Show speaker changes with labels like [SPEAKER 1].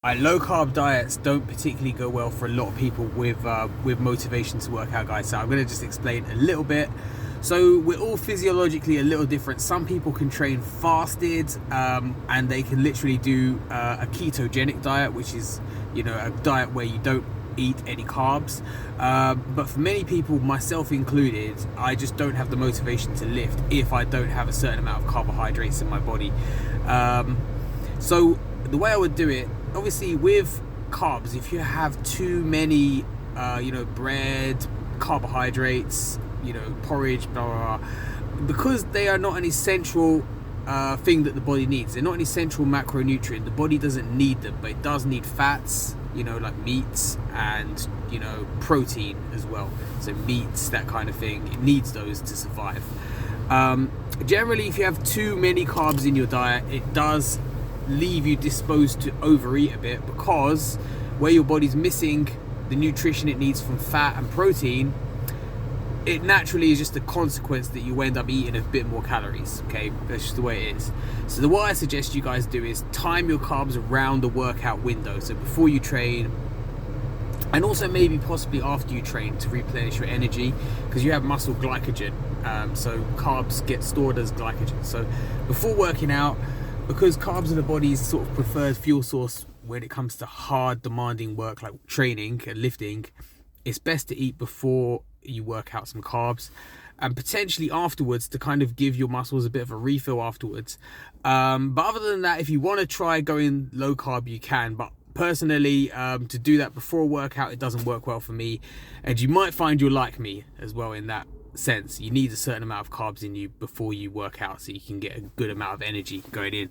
[SPEAKER 1] Low carb diets don't particularly go well for a lot of people with motivation to work out, guys. So I'm going to just explain a little bit. So we're all physiologically a little different. Some people can train fasted, and they can literally do a ketogenic diet, which is, you know, a diet where you don't eat any carbs. But for many people, myself included, I just don't have the motivation to lift if I don't have a certain amount of carbohydrates in my body. So the way I would do it, obviously with carbs, if you have too many bread, carbohydrates, porridge, blah, blah, blah, because they are not an essential thing that the body needs. They're not an essential macronutrient. The body doesn't need them, but it does need fats, like meats, and protein as well. So meats, that kind of thing, it needs those to survive. Generally, if you have too many carbs in your diet, it does leave you disposed to overeat a bit, because where your body's missing the nutrition it needs from fat and protein, it naturally is just a consequence that you end up eating a bit more calories. Okay, that's just the way it is. So what I suggest you guys do is time your carbs around the workout window, so before you train, and also maybe possibly after you train, to replenish your energy, because you have muscle glycogen, so carbs get stored as glycogen. So before working out, because carbs are the body's sort of preferred fuel source when it comes to hard demanding work like training and lifting, it's best to eat before you work out some carbs, and potentially afterwards, to kind of give your muscles a bit of a refill afterwards. But other than that, if you want to try going low carb, you can. But personally, to do that before a workout, it doesn't work well for me. And you might find you're like me as well in that sense. You need a certain amount of carbs in you before you work out, so you can get a good amount of energy going in.